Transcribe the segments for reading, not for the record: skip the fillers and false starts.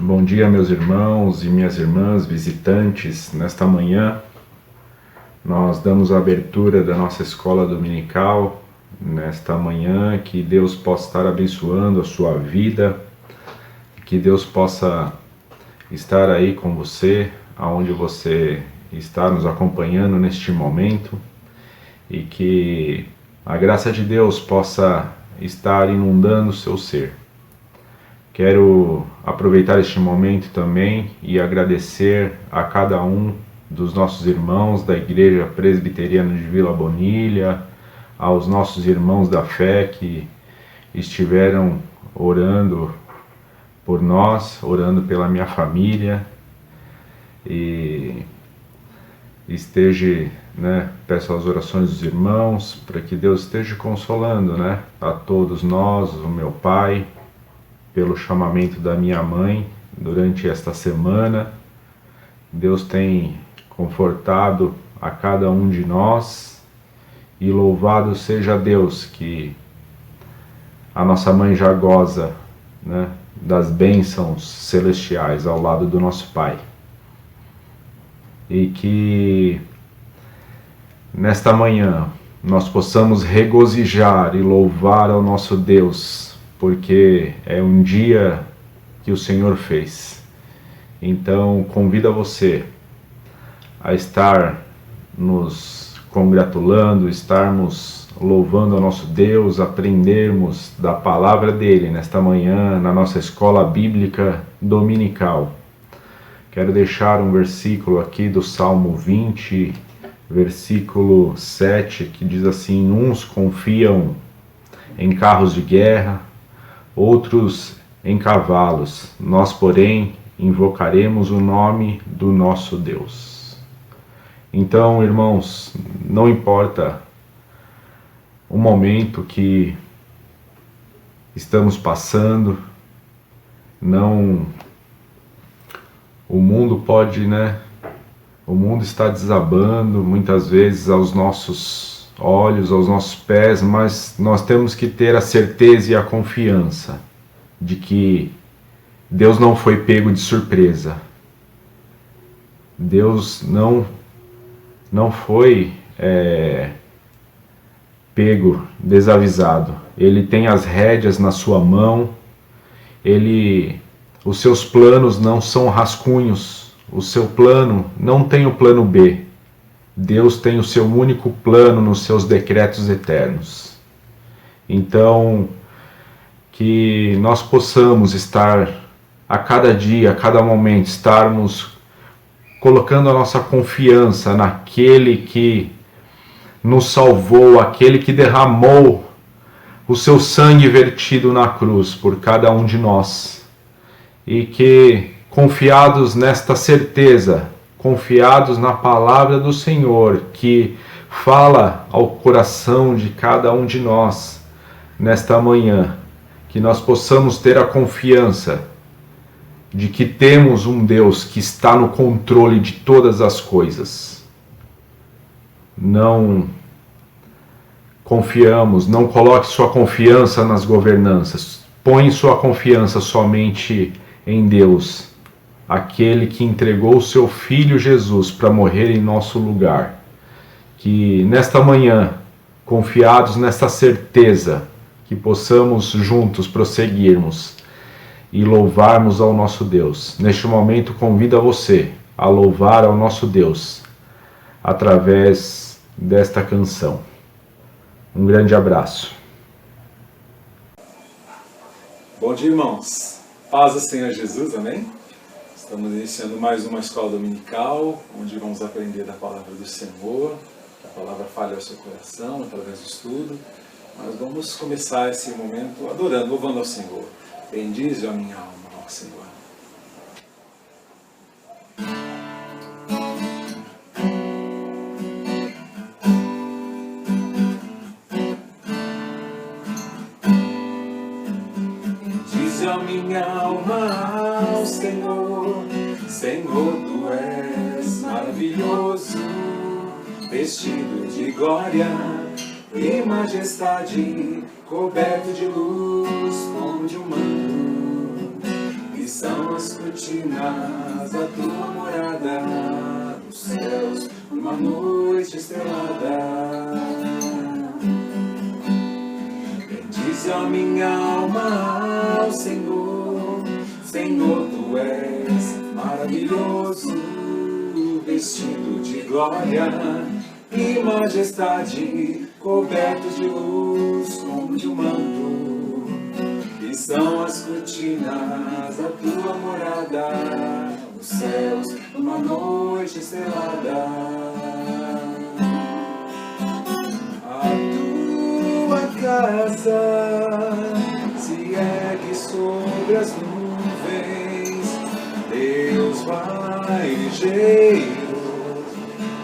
Bom dia, meus irmãos e minhas irmãs visitantes. Nesta manhã, nós damos a abertura da nossa escola dominical. Nesta manhã, que Deus possa estar abençoando a sua vida, que Deus possa estar aí com você, aonde você está nos acompanhando neste momento, e que a graça de Deus possa estar inundando o seu ser. Quero aproveitar este momento também e agradecer a cada um dos nossos irmãos da Igreja Presbiteriana de Vila Bonilha, aos nossos irmãos da fé que estiveram orando por nós, orando pela minha família, e peço as orações dos irmãos para que Deus esteja consolando, a todos nós, o meu pai, pelo chamamento da minha mãe durante esta semana. Deus tem confortado a cada um de nós, e louvado seja Deus que a nossa mãe já goza, das bênçãos celestiais ao lado do nosso pai. E que nesta manhã nós possamos regozijar e louvar ao nosso Deus, porque é um dia que o Senhor fez. Então, convido você a estar nos congratulando, estarmos louvando ao nosso Deus, aprendermos da palavra dele nesta manhã, na nossa escola bíblica dominical. Quero deixar um versículo aqui do Salmo 20, versículo 7, que diz assim: uns confiam em carros de guerra, outros em cavalos, nós, porém, invocaremos o nome do nosso Deus. Então, irmãos, não importa o momento que estamos passando, o mundo pode, o mundo está desabando muitas vezes aos nossos olhos, aos nossos pés, mas nós temos que ter a certeza e a confiança de que Deus não foi pego de surpresa. Deus não foi pego desavisado. Ele tem as rédeas na sua mão. Os seus planos não são rascunhos. O seu plano não tem o plano B. Deus tem o seu único plano nos seus decretos eternos. Então, que nós possamos estar a cada dia, a cada momento, estarmos colocando a nossa confiança naquele que nos salvou, aquele que derramou o seu sangue vertido na cruz por cada um de nós. E que, confiados nesta certeza, confiados na palavra do Senhor, que fala ao coração de cada um de nós nesta manhã, que nós possamos ter a confiança de que temos um Deus que está no controle de todas as coisas. Não coloque sua confiança nas governanças, põe sua confiança somente em Deus, aquele que entregou o seu Filho Jesus para morrer em nosso lugar. Que nesta manhã, confiados nesta certeza, que possamos juntos prosseguirmos e louvarmos ao nosso Deus. Neste momento, convido a você a louvar ao nosso Deus através desta canção. Um grande abraço. Bom dia, irmãos. Paz do Senhor Jesus, amém? Estamos iniciando mais uma escola dominical, onde vamos aprender da palavra do Senhor, que a palavra fale ao seu coração através do estudo. Mas vamos começar esse momento adorando, louvando ao Senhor. Bendize a minha alma, ó Senhor. Bendize a minha alma ao Senhor. Senhor, tu és maravilhoso, vestido de glória e majestade, coberto de luz, onde o manto são as cortinas da tua morada, nos céus, numa noite estrelada. Bendize a minha alma ao Senhor, Senhor, tu és maravilhoso, vestido de glória e majestade, coberto de luz como de um manto, que são as cortinas da tua morada, nos céus, numa noite estrelada. A tua casa se ergue sobre as nuvens, Deus vai ligeiro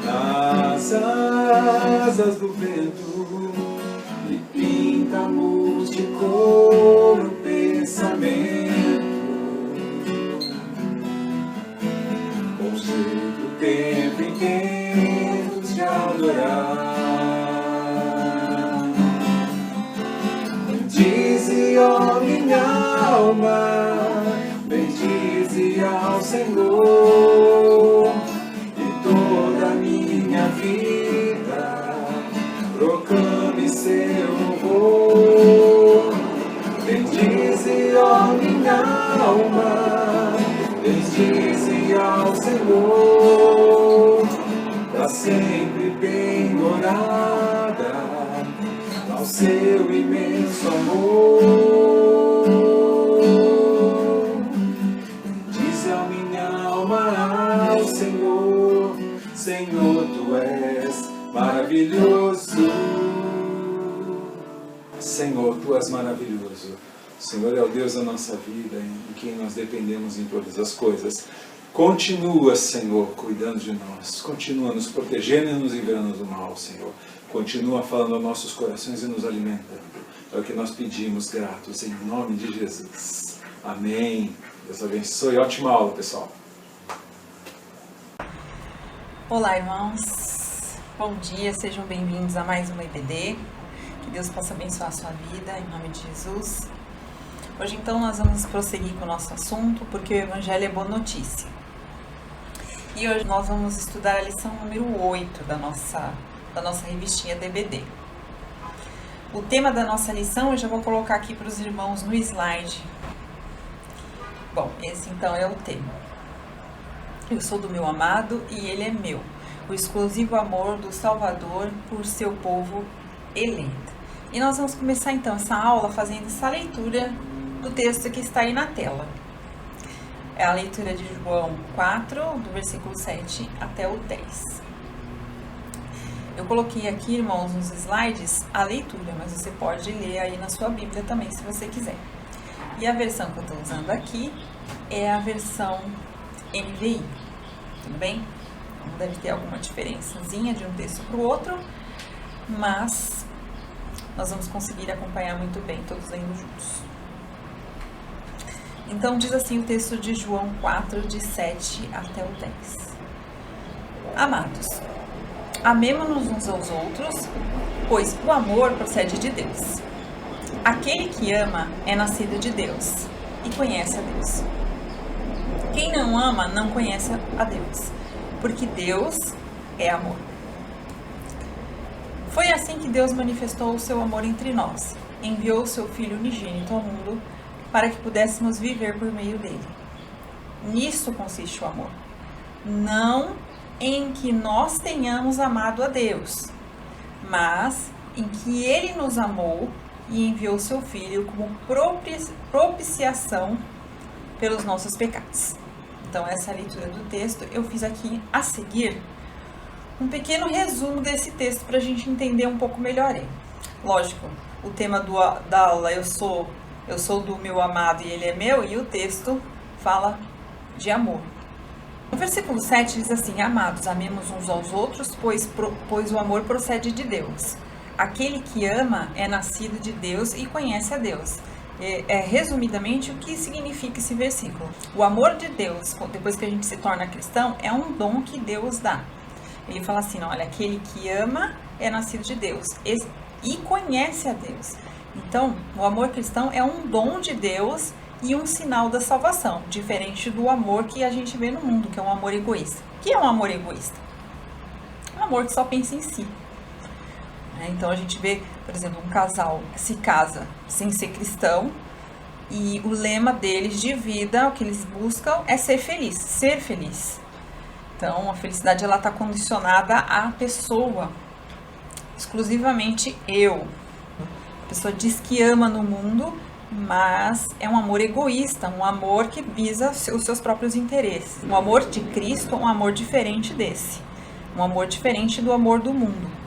nas asas do vento e pinta-nos de cor o pensamento, com jeito o tempo em tempos de adorar. Bendize, ó minha alma, bendize ao Senhor, toda a minha vida proclame seu louvor. Bendize, ó minha alma, bendize ao Senhor, pra sempre penhorada ao seu imenso amor. Bendize a minha alma ao Senhor, Senhor, tu és maravilhoso. Senhor, tu és maravilhoso. O Senhor é o Deus da nossa vida, em quem nós dependemos em todas as coisas. Continua, Senhor, cuidando de nós. Continua nos protegendo e nos livrando do mal, Senhor. Continua falando aos nossos corações e nos alimentando. É o que nós pedimos, gratos, em nome de Jesus. Amém. Deus abençoe. Ótima aula, pessoal. Olá, irmãos. Bom dia, sejam bem-vindos a mais uma EBD. Que Deus possa abençoar a sua vida, em nome de Jesus. Hoje, então, nós vamos prosseguir com o nosso assunto, porque o Evangelho é boa notícia. E hoje nós vamos estudar a lição número 8 da nossa revistinha da EBD. O tema da nossa lição eu já vou colocar aqui para os irmãos no slide. Bom, esse então é o tema. Eu sou do meu amado e ele é meu, o exclusivo amor do Salvador por seu povo eleito. E nós vamos começar então essa aula fazendo essa leitura do texto que está aí na tela. É a leitura de João 4, do versículo 7 até o 10. Eu coloquei aqui, irmãos, nos slides a leitura, mas você pode ler aí na sua Bíblia também, se você quiser. E a versão que eu estou usando aqui é a versão NVI, tudo bem? Então, deve ter alguma diferençazinha de um texto para o outro, mas nós vamos conseguir acompanhar muito bem, todos indo juntos. Então, diz assim o texto de João 4, de 7 até o 10. Amados, amemo-nos uns aos outros, pois o amor procede de Deus. Aquele que ama é nascido de Deus e conhece a Deus. Quem não ama não conhece a Deus, porque Deus é amor. Foi assim que Deus manifestou o seu amor entre nós. Enviou o seu Filho unigênito ao mundo para que pudéssemos viver por meio dele. Nisso consiste o amor. Não em que nós tenhamos amado a Deus, mas em que ele nos amou e enviou seu Filho como propiciação pelos nossos pecados. Então, essa é a leitura do texto. Eu fiz aqui a seguir um pequeno resumo desse texto para a gente entender um pouco melhor ele. Lógico, o tema da aula eu sou do meu amado e ele é meu, e o texto fala de amor. No versículo 7 diz assim: amados, amemos uns aos outros, pois o amor procede de Deus. Aquele que ama é nascido de Deus e conhece a Deus. Resumidamente, o que significa esse versículo? O amor de Deus, depois que a gente se torna cristão, é um dom que Deus dá. Ele fala assim, olha, aquele que ama é nascido de Deus e conhece a Deus. Então, o amor cristão é um dom de Deus e um sinal da salvação, diferente do amor que a gente vê no mundo, que é um amor egoísta. O que é um amor egoísta? Um amor que só pensa em si. Então a gente vê, por exemplo, um casal se casa sem ser cristão e o lema deles de vida, o que eles buscam é ser feliz, ser feliz. Então a felicidade ela está condicionada à pessoa, exclusivamente eu. A pessoa diz que ama no mundo, mas é um amor egoísta, um amor que visa os seus próprios interesses. O amor de Cristo é um amor diferente desse, um amor diferente do amor do mundo.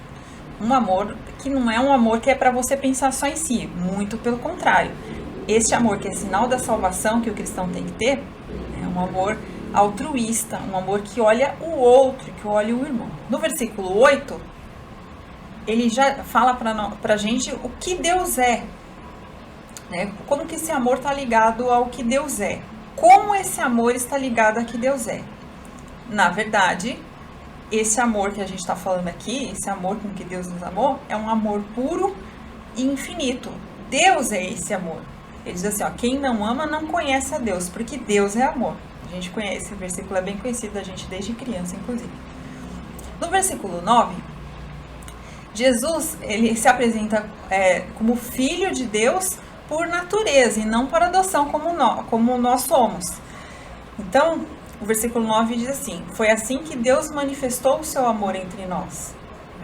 Um amor que não é um amor que é para você pensar só em si, muito pelo contrário. Este amor que é sinal da salvação que o cristão tem que ter, é um amor altruísta, um amor que olha o outro, que olha o irmão. No versículo 8, ele já fala para a gente o que Deus é, né? Como que esse amor está ligado ao que Deus é. Como esse amor está ligado a que Deus é. Na verdade, esse amor que a gente está falando aqui, esse amor com que Deus nos amou, é um amor puro e infinito. Deus é esse amor. Ele diz assim, ó, quem não ama não conhece a Deus, porque Deus é amor. A gente conhece, esse versículo é bem conhecido da gente desde criança, inclusive. No versículo 9, Jesus ele se apresenta como filho de Deus por natureza e não por adoção como nós somos. Então, o versículo 9 diz assim, foi assim que Deus manifestou o seu amor entre nós.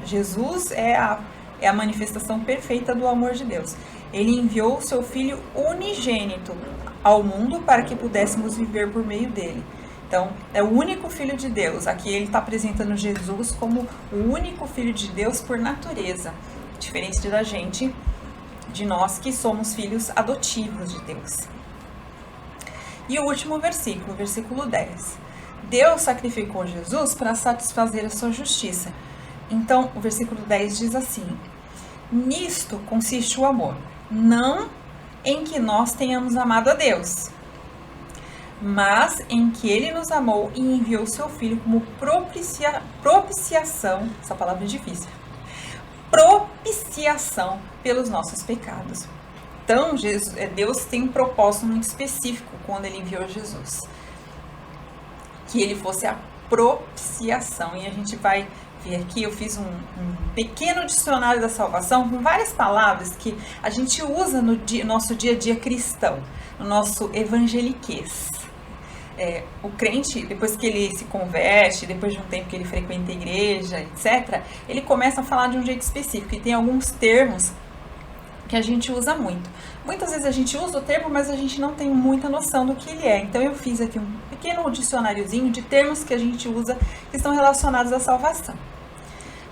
Jesus é a manifestação perfeita do amor de Deus. Ele enviou o seu Filho unigênito ao mundo para que pudéssemos viver por meio dele. Então, é o único Filho de Deus. Aqui ele está apresentando Jesus como o único Filho de Deus por natureza, diferente da gente, de nós que somos filhos adotivos de Deus. E o último versículo, versículo 10. Deus sacrificou Jesus para satisfazer a sua justiça. Então, o versículo 10 diz assim, nisto consiste o amor, não em que nós tenhamos amado a Deus, mas em que Ele nos amou e enviou seu Filho como propiciação, essa palavra é difícil, propiciação pelos nossos pecados. Então, Deus tem um propósito muito específico quando Ele enviou Jesus. Que Ele fosse a propiciação. E a gente vai ver aqui, eu fiz um pequeno dicionário da salvação com várias palavras que a gente usa no nosso dia a dia cristão, no nosso evangeliquez. O crente, depois que ele se converte, depois de um tempo que ele frequenta a igreja, etc., ele começa a falar de um jeito específico. E tem alguns termos que a gente usa muito. Muitas vezes a gente usa o termo, mas a gente não tem muita noção do que ele é. Então eu fiz aqui um pequeno dicionáriozinho de termos que a gente usa que estão relacionados à salvação.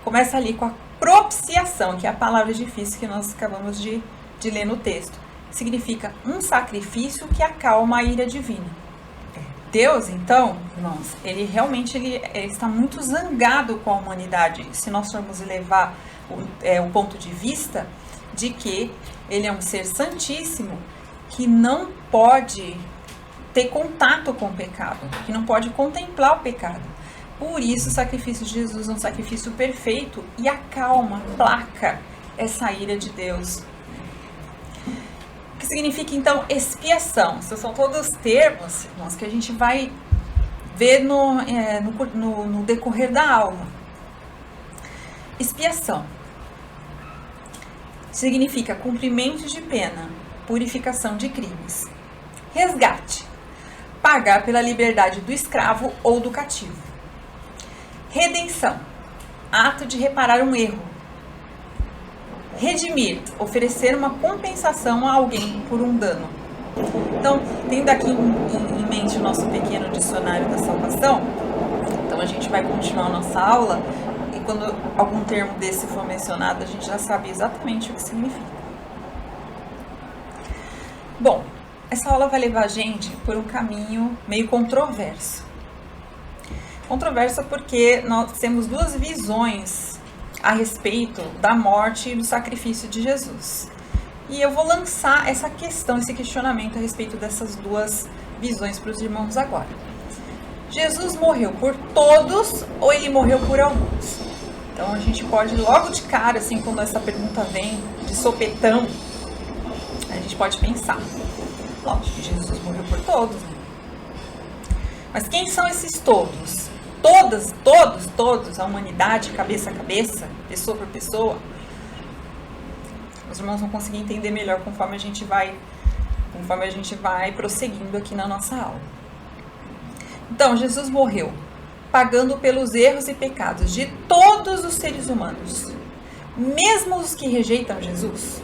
Começa ali com a propiciação, que é a palavra difícil que nós acabamos de ler no texto. Significa um sacrifício que acalma a ira divina. Deus, então, irmãos, ele realmente está muito zangado com a humanidade. Se nós formos levar o ponto de vista de que ele é um ser santíssimo que não pode ter contato com o pecado, que não pode contemplar o pecado. Por isso o sacrifício de Jesus é um sacrifício perfeito e acalma, aplaca essa ira de Deus. O que significa então expiação? Esses são todos termos, irmãos, que a gente vai ver no decorrer da aula. Expiação significa cumprimento de pena, purificação de crimes. Resgate, pagar pela liberdade do escravo ou do cativo. Redenção, ato de reparar um erro. Redimir, oferecer uma compensação a alguém por um dano. Então, tendo aqui em mente o nosso pequeno dicionário da salvação, então a gente vai continuar a nossa aula. Quando algum termo desse for mencionado, a gente já sabe exatamente o que significa. Bom, essa aula vai levar a gente por um caminho meio controverso. Controverso porque nós temos duas visões a respeito da morte e do sacrifício de Jesus. E eu vou lançar essa questão, esse questionamento a respeito dessas duas visões para os irmãos agora. Jesus morreu por todos ou ele morreu por alguns? Então a gente pode logo de cara, assim, quando essa pergunta vem de sopetão, a gente pode pensar. Lógico que Jesus morreu por todos, né? Mas quem são esses todos? Todos, a humanidade, cabeça a cabeça, pessoa por pessoa. Os irmãos vão conseguir entender melhor conforme a gente vai prosseguindo aqui na nossa aula. Então, Jesus morreu pagando pelos erros e pecados de todos os seres humanos, mesmo os que rejeitam Jesus.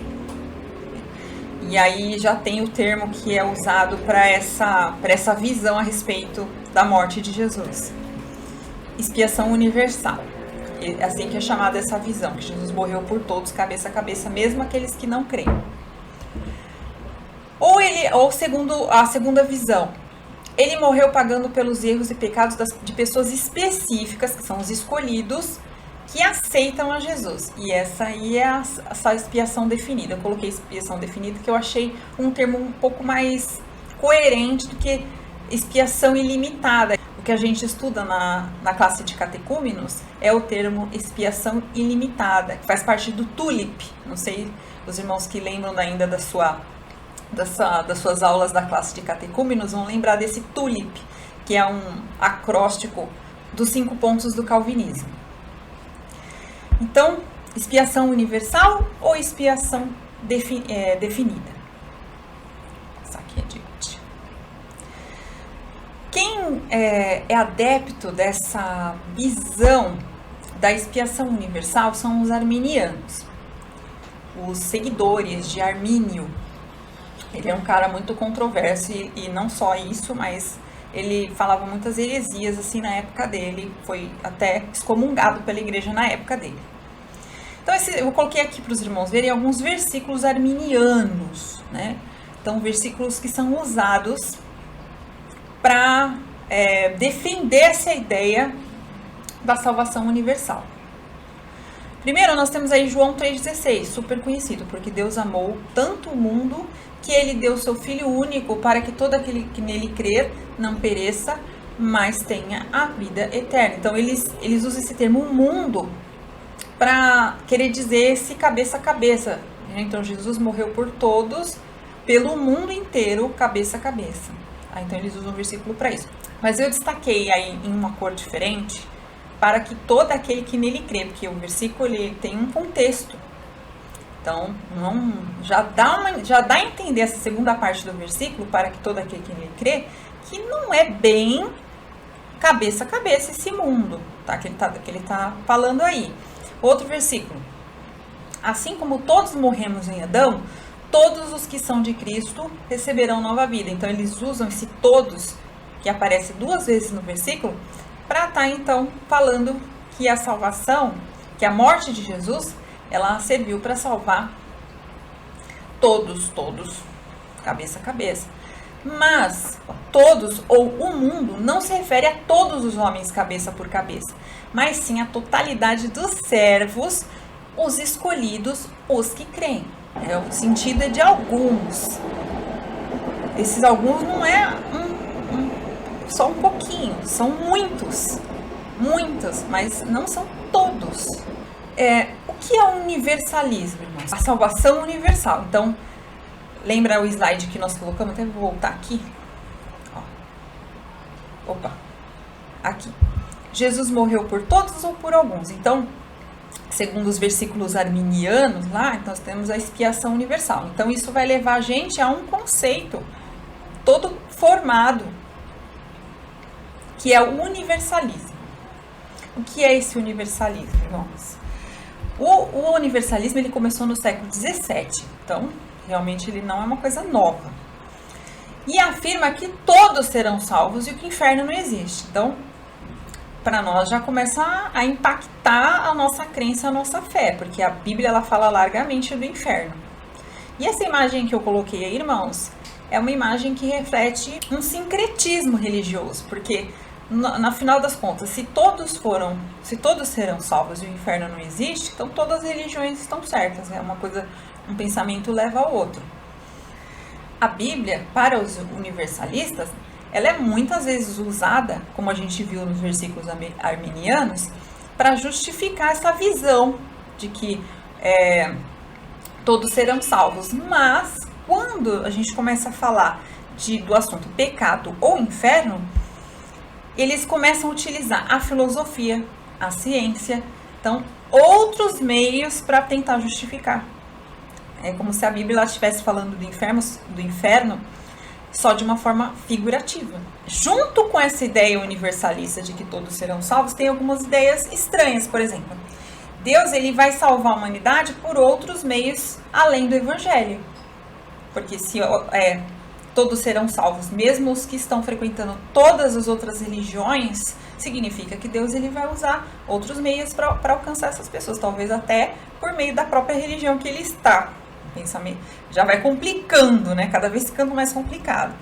E aí já tem o termo que é usado para essa visão a respeito da morte de Jesus. Expiação universal. É assim que é chamada essa visão, que Jesus morreu por todos, cabeça a cabeça, mesmo aqueles que não creem. Ou segundo a segunda visão, ele morreu pagando pelos erros e pecados de pessoas específicas, que são os escolhidos, que aceitam a Jesus. E essa aí é essa expiação definida. Eu coloquei expiação definida, que eu achei um termo um pouco mais coerente do que expiação ilimitada. O que a gente estuda na classe de catecúmenos é o termo expiação ilimitada, que faz parte do TULIP. Não sei, os irmãos que lembram ainda das suas aulas da classe de catecúmenos vão lembrar desse TULIP, que é um acróstico dos 5 pontos do calvinismo. Então, expiação universal ou expiação definida? Vou passar aqui adiante. Quem é adepto dessa visão da expiação universal são os arminianos, os seguidores de Armínio. Ele é um cara muito controverso e não só isso, mas ele falava muitas heresias assim na época dele, foi até excomungado pela igreja na época dele. Então eu coloquei aqui para os irmãos verem alguns versículos arminianos, né? Então versículos que são usados para defender essa ideia da salvação universal. Primeiro nós temos aí João 3,16, super conhecido, porque Deus amou tanto o mundo que ele deu seu Filho único para que todo aquele que nele crer não pereça, mas tenha a vida eterna. Então eles usam esse termo mundo para querer dizer esse cabeça a cabeça. Então Jesus morreu por todos, pelo mundo inteiro, cabeça a cabeça. Então eles usam um versículo para isso. Mas eu destaquei aí em uma cor diferente, para que todo aquele que nele crê, porque o versículo ele tem um contexto. Então, já dá a entender essa segunda parte do versículo, para que todo aquele que nele crê, que não é bem cabeça a cabeça esse mundo, tá? Que ele tá falando aí. Outro versículo. Assim como todos morremos em Adão, todos os que são de Cristo receberão nova vida. Então, eles usam esse todos, que aparece 2 vezes no versículo, para estar, então, falando que a salvação, que a morte de Jesus, ela serviu para salvar todos, cabeça a cabeça. Mas todos, ou o mundo, não se refere a todos os homens cabeça por cabeça, mas sim a totalidade dos servos, os escolhidos, os que creem. O sentido é de alguns. Esses alguns não é só um pouquinho, são muitos, mas não são todos. O que é universalismo, irmãos? A salvação universal. Então, lembra o slide que nós colocamos? Até vou voltar aqui. Aqui. Jesus morreu por todos ou por alguns? Então, segundo os versículos arminianos lá, então nós temos a expiação universal. Então, isso vai levar a gente a um conceito todo formado, que é o universalismo. O que é esse universalismo, irmãos? O universalismo ele começou no século XVII, então realmente ele não é uma coisa nova. E afirma que todos serão salvos e que o inferno não existe. Então, para nós já começa a impactar a nossa crença, a nossa fé, porque a Bíblia ela fala largamente do inferno. E essa imagem que eu coloquei aí, irmãos, é uma imagem que reflete um sincretismo religioso, porque na final das contas, se todos serão salvos e o inferno não existe, então todas as religiões estão certas. Um pensamento leva ao outro. A Bíblia, para os universalistas, ela é muitas vezes usada, como a gente viu nos versículos arminianos, para justificar essa visão de que todos serão salvos. Mas quando a gente começa a falar do assunto pecado ou inferno, eles começam a utilizar a filosofia, a ciência, então outros meios para tentar justificar. É como se a Bíblia estivesse falando do inferno só de uma forma figurativa. Junto com essa ideia universalista de que todos serão salvos, tem algumas ideias estranhas. Por exemplo, Deus ele vai salvar a humanidade por outros meios além do Evangelho. Porque se todos serão salvos, mesmo os que estão frequentando todas as outras religiões, significa que Deus ele vai usar outros meios para alcançar essas pessoas, talvez até por meio da própria religião que ele está. O pensamento já vai complicando, né? Cada vez ficando mais complicado.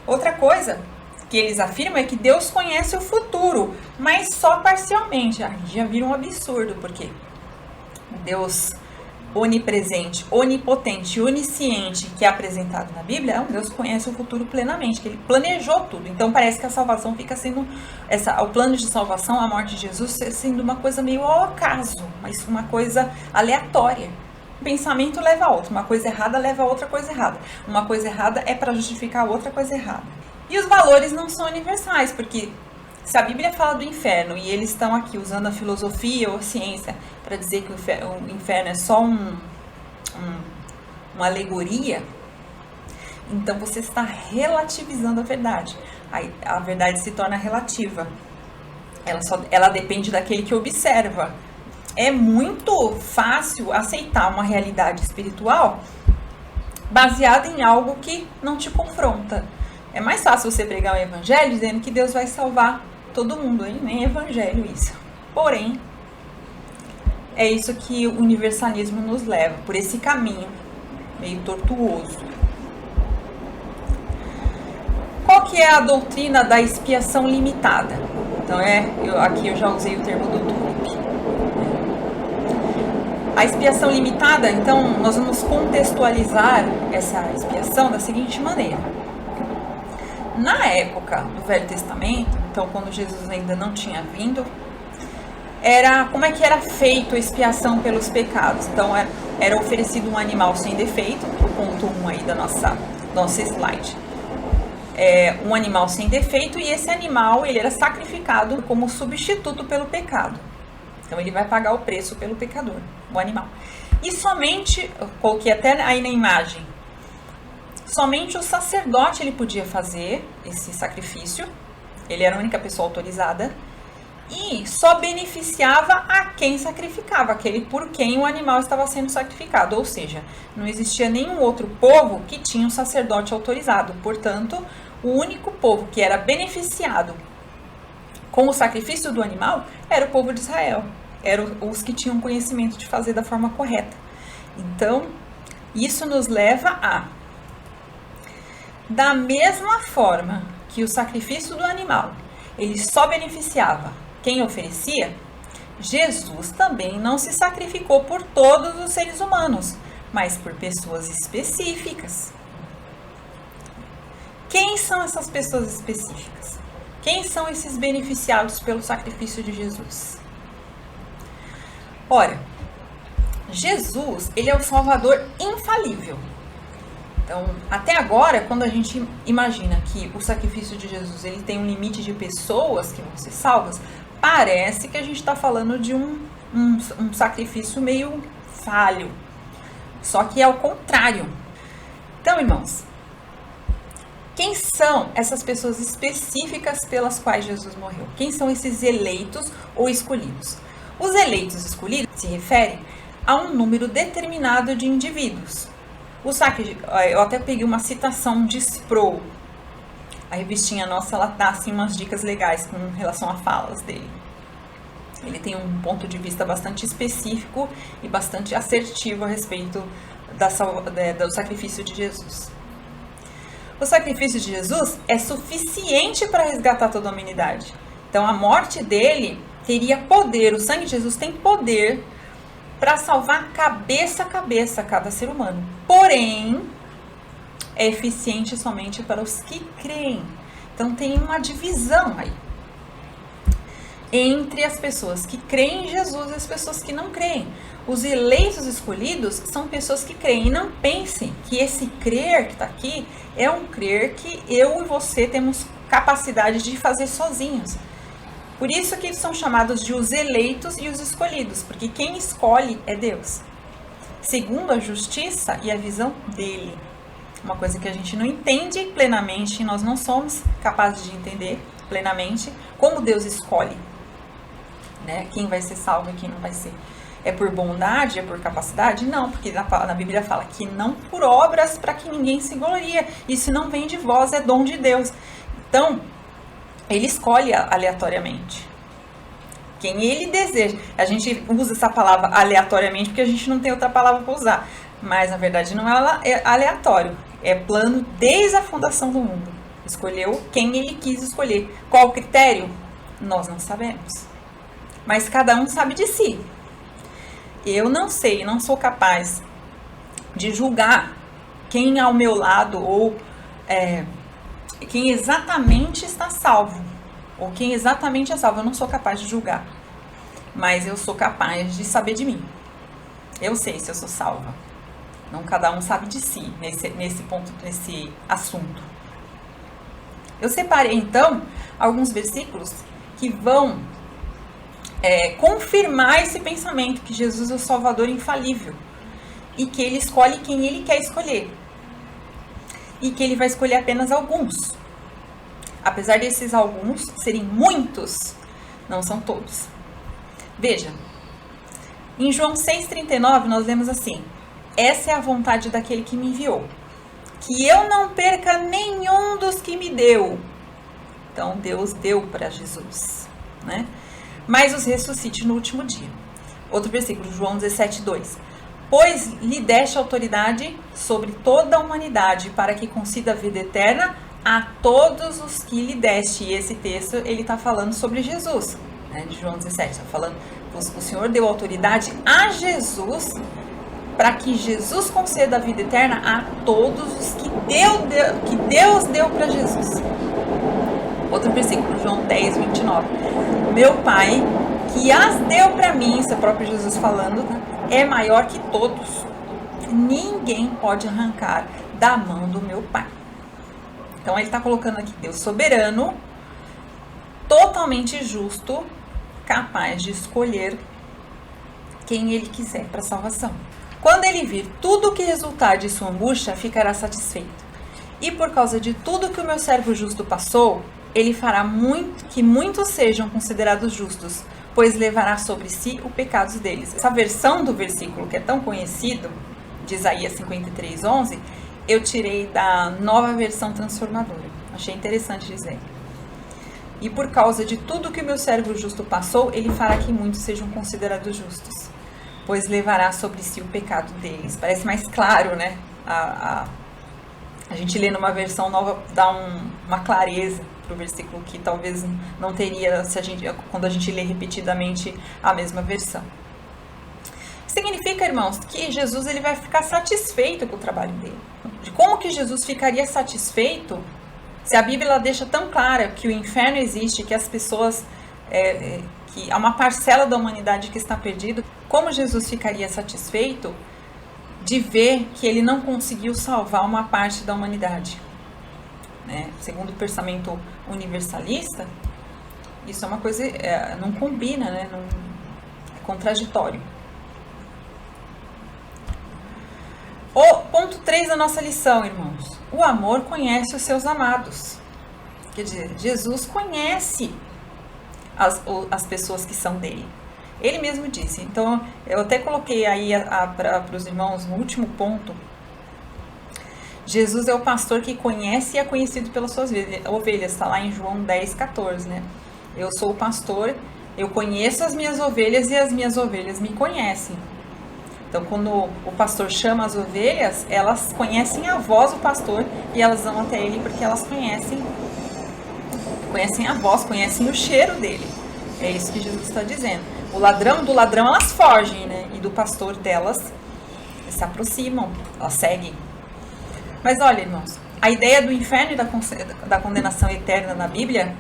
Outra coisa que eles afirmam é que Deus conhece o futuro, mas só parcialmente. Já vira um absurdo, porque Deus onipresente, onipotente, onisciente, que é apresentado na Bíblia, é um Deus que conhece o futuro plenamente, que ele planejou tudo. Então parece que a salvação fica sendo, o plano de salvação, a morte de Jesus, sendo uma coisa meio ao acaso, mas uma coisa aleatória. Um pensamento leva a outro, uma coisa errada leva a outra coisa errada. Uma coisa errada é para justificar outra coisa errada. E os valores não são universais, porque se a Bíblia fala do inferno e eles estão aqui usando a filosofia ou a ciência para dizer que o inferno é só uma alegoria, então você está relativizando a verdade. A verdade se torna relativa. Ela depende daquele que observa. É muito fácil aceitar uma realidade espiritual baseada em algo que não te confronta. É mais fácil você pregar o evangelho dizendo que Deus vai salvar todo mundo, hein? Nem evangelho isso. Porém, é isso que o universalismo nos leva, por esse caminho meio tortuoso. Qual que é a doutrina da expiação limitada? Então, aqui eu já usei o termo do Tulip. A expiação limitada, então, nós vamos contextualizar essa expiação da seguinte maneira. Na época do Velho Testamento, então quando Jesus ainda não tinha vindo, como é que era feito a expiação pelos pecados? Então era oferecido um animal sem defeito, o ponto 1 aí da nossa slide. Um animal sem defeito, e esse animal ele era sacrificado como substituto pelo pecado. Então ele vai pagar o preço pelo pecador, o animal. E somente, eu coloquei até aí na imagem, somente o sacerdote ele podia fazer esse sacrifício, ele era a única pessoa autorizada, e só beneficiava a quem sacrificava, aquele por quem o animal estava sendo sacrificado, ou seja, não existia nenhum outro povo que tinha um sacerdote autorizado. Portanto, o único povo que era beneficiado com o sacrifício do animal era o povo de Israel, eram os que tinham conhecimento de fazer da forma correta. Então, isso nos leva da mesma forma que o sacrifício do animal, ele só beneficiava quem oferecia, Jesus também não se sacrificou por todos os seres humanos, mas por pessoas específicas. Quem são essas pessoas específicas? Quem são esses beneficiados pelo sacrifício de Jesus? Ora, Jesus, ele é o Salvador infalível. Então, até agora, quando a gente imagina que o sacrifício de Jesus ele tem um limite de pessoas que vão ser salvas, parece que a gente está falando de um sacrifício meio falho. Só que é ao contrário. Então, irmãos, quem são essas pessoas específicas pelas quais Jesus morreu? Quem são esses eleitos ou escolhidos? Os eleitos escolhidos se referem a um número determinado de indivíduos. Eu até peguei uma citação de Sproul. A revistinha nossa, ela dá assim, umas dicas legais com relação a falas dele. Ele tem um ponto de vista bastante específico e bastante assertivo a respeito do sacrifício de Jesus. O sacrifício de Jesus é suficiente para resgatar toda a humanidade. Então, a morte dele teria poder, o sangue de Jesus tem poder para salvar cabeça a cabeça cada ser humano. Porém, é eficiente somente para os que creem. Então, tem uma divisão aí. entre as pessoas que creem em Jesus e as pessoas que não creem. Os eleitos escolhidos são pessoas que creem. E não pensem que esse crer que está aqui é um crer que eu e você temos capacidade de fazer sozinhos. Por isso que são chamados de os eleitos e os escolhidos, porque quem escolhe é Deus, segundo a justiça e a visão dele. Uma coisa que a gente não entende plenamente, nós não somos capazes de entender plenamente como Deus escolhe, né? Quem vai ser salvo e quem não vai ser. É por bondade, é por capacidade? Não, porque na Bíblia fala que não por obras para que ninguém se glorie. Isso não vem de vós, é dom de Deus. Então, ele escolhe aleatoriamente quem ele deseja. A gente usa essa palavra aleatoriamente porque a gente não tem outra palavra para usar. Mas, na verdade, não é aleatório. É plano desde a fundação do mundo. Escolheu quem ele quis escolher. Qual o critério? Nós não sabemos. Mas cada um sabe de si. Eu não sei, não sou capaz de julgar quem ao meu lado ou quem exatamente está salvo. Ou quem exatamente é salvo. Eu não sou capaz de julgar. Mas eu sou capaz de saber de mim. Eu sei se eu sou salva. Não, cada um sabe de si nesse ponto, nesse assunto. Eu separei então alguns versículos que vão confirmar esse pensamento que Jesus é o Salvador infalível e que ele escolhe quem ele quer escolher e que ele vai escolher apenas alguns. Apesar desses alguns serem muitos, não são todos. Veja, em João 6,39 nós lemos assim: essa é a vontade daquele que me enviou, que eu não perca nenhum dos que me deu. Então Deus deu para Jesus, né? Mas os ressuscite no último dia. Outro versículo, João 17,2. Pois lhe deste autoridade sobre toda a humanidade, para que conceda a vida eterna a todos os que lhe deste. E esse texto, ele está falando sobre Jesus, né? De João 17, está falando, o Senhor deu autoridade a Jesus, para que Jesus conceda a vida eterna a todos os que Deus deu para Jesus. Outro versículo, João 10,29. Meu Pai, que as deu para mim, isso é o próprio Jesus falando, né? É maior que todos. Ninguém pode arrancar da mão do meu Pai. Então ele está colocando aqui Deus soberano, totalmente justo, capaz de escolher quem ele quiser para a salvação. Quando ele vir tudo o que resultar de sua angústia, ficará satisfeito. E por causa de tudo que o meu servo justo passou, ele fará que muitos sejam considerados justos, pois levará sobre si o pecado deles. Essa versão do versículo que é tão conhecido, de Isaías 53:11, eu tirei da Nova Versão Transformadora. Achei interessante dizer. E por causa de tudo que o meu servo justo passou, ele fará que muitos sejam considerados justos, pois levará sobre si o pecado deles. Parece mais claro, né? A gente lê numa versão nova, dá uma clareza para o versículo que talvez não teria quando a gente lê repetidamente a mesma versão. Significa, irmãos, que Jesus ele vai ficar satisfeito com o trabalho dele. De como que Jesus ficaria satisfeito se a Bíblia deixa tão clara que o inferno existe, que as pessoas, que há uma parcela da humanidade que está perdida? Como Jesus ficaria satisfeito de ver que ele não conseguiu salvar uma parte da humanidade? Né? Segundo o pensamento universalista, isso é uma coisa, não combina, né? É contraditório. O ponto 3 da nossa lição, irmãos. O amor conhece os seus amados. Quer dizer, Jesus conhece as pessoas que são dele. Ele mesmo disse. Então, eu até coloquei aí para os irmãos no último ponto. Jesus é o pastor que conhece e é conhecido pelas suas ovelhas. Está lá em João 10,14, né? Eu sou o pastor, eu conheço as minhas ovelhas e as minhas ovelhas me conhecem. Então, quando o pastor chama as ovelhas, elas conhecem a voz do pastor e elas vão até ele porque elas conhecem a voz, conhecem o cheiro dele. É isso que Jesus está dizendo. Do ladrão elas fogem, né? E do pastor delas se aproximam, elas seguem. Mas olha, irmãos, a ideia do inferno e da condenação eterna na Bíblia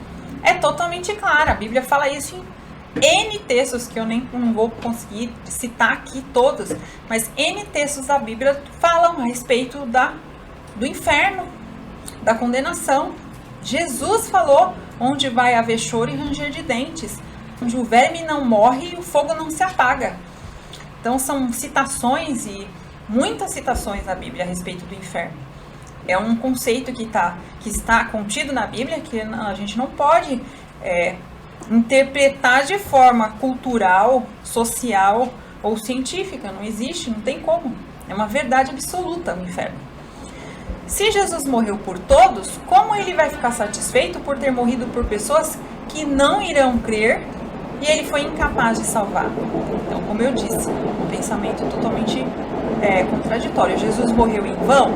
é totalmente clara. A Bíblia fala isso em N textos, que eu não vou conseguir citar aqui todos, mas N textos da Bíblia falam a respeito do inferno, da condenação. Jesus falou: onde vai haver choro e ranger de dentes, onde o verme não morre e o fogo não se apaga. Então são citações, e muitas citações na Bíblia a respeito do inferno. É um conceito que está contido na Bíblia, que a gente não pode interpretar de forma cultural, social ou científica. Não existe, não tem como. É uma verdade absoluta o inferno. Se Jesus morreu por todos, como ele vai ficar satisfeito por ter morrido por pessoas que não irão crer e ele foi incapaz de salvar? Então, como eu disse, um pensamento totalmente contraditório. Jesus morreu em vão?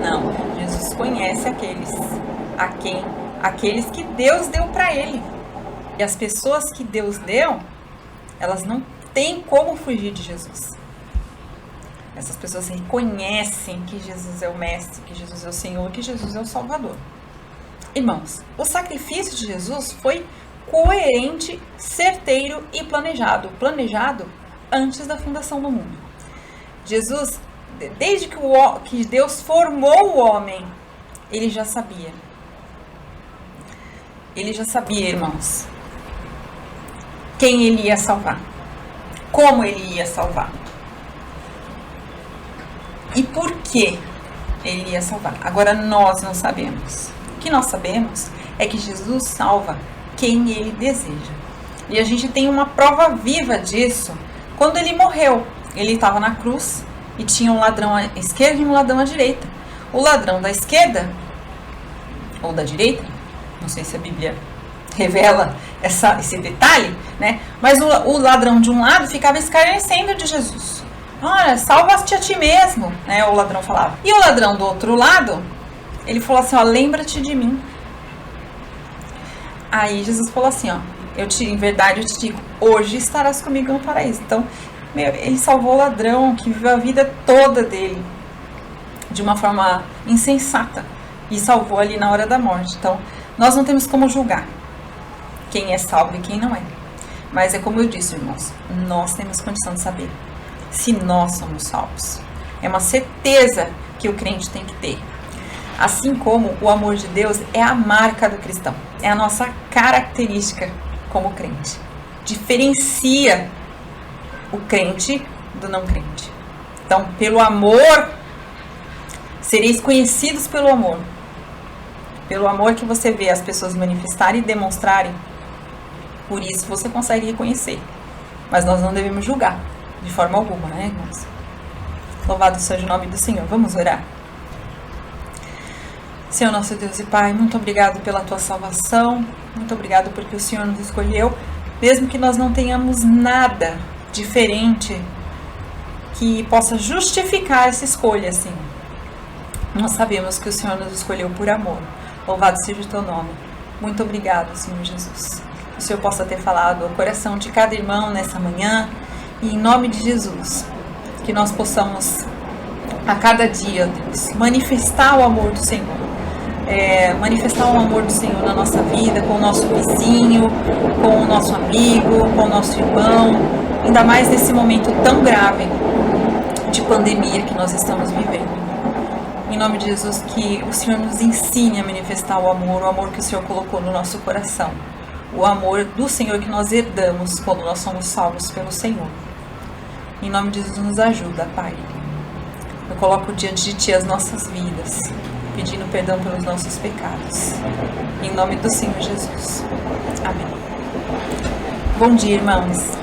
Não. Jesus conhece aqueles que Deus deu para ele. E as pessoas que Deus deu, elas não têm como fugir de Jesus. Essas pessoas reconhecem que Jesus é o Mestre, que Jesus é o Senhor, que Jesus é o Salvador. Irmãos, o sacrifício de Jesus foi coerente, certeiro e planejado. Planejado antes da fundação do mundo. Jesus, desde que Deus formou o homem, ele já sabia. Ele já sabia, irmãos, quem ele ia salvar, como ele ia salvar e por que ele ia salvar. Agora nós não sabemos. O que nós sabemos é que Jesus salva quem ele deseja. E a gente tem uma prova viva disso. Quando ele morreu, ele estava na cruz e tinha um ladrão à esquerda e um ladrão à direita. O ladrão da esquerda, ou da direita, não sei se a Bíblia revela esse detalhe, né? Mas o ladrão de um lado ficava escarnecendo de Jesus. Olha, salva-te a ti mesmo, né? O ladrão falava. E o ladrão do outro lado, ele falou assim, ó, lembra-te de mim. Aí Jesus falou assim, ó, em verdade eu te digo, hoje estarás comigo no paraíso. Então, ele salvou o ladrão que viveu a vida toda dele de uma forma insensata e salvou ali na hora da morte. Então, nós não temos como julgar quem é salvo e quem não é. Mas é como eu disse, irmãos, nós temos condição de saber se nós somos salvos. É uma certeza que o crente tem que ter. Assim como o amor de Deus é a marca do cristão. É a nossa característica como crente. Diferencia o crente do não crente. Então, pelo amor, sereis conhecidos pelo amor. Pelo amor que você vê as pessoas manifestarem e demonstrarem. Por isso você consegue reconhecer. Mas nós não devemos julgar. De forma alguma, né, irmãos? Louvado seja o nome do Senhor. Vamos orar. Senhor nosso Deus e Pai, muito obrigado pela Tua salvação. Muito obrigado porque o Senhor nos escolheu. Mesmo que nós não tenhamos nada diferente que possa justificar essa escolha, Senhor. Nós sabemos que o Senhor nos escolheu por amor. Louvado seja o Teu nome. Muito obrigado, Senhor Jesus. Que o Senhor possa ter falado ao coração de cada irmão nessa manhã. E em nome de Jesus, que nós possamos a cada dia, Deus, manifestar o amor do Senhor. Manifestar o amor do Senhor na nossa vida, com o nosso vizinho, com o nosso amigo, com o nosso irmão. Ainda mais nesse momento tão grave de pandemia que nós estamos vivendo. Em nome de Jesus, que o Senhor nos ensine a manifestar o amor que o Senhor colocou no nosso coração. O amor do Senhor que nós herdamos quando nós somos salvos pelo Senhor. Em nome de Jesus, nos ajuda, Pai. Eu coloco diante de Ti as nossas vidas, pedindo perdão pelos nossos pecados. Em nome do Senhor Jesus. Amém. Bom dia, irmãos.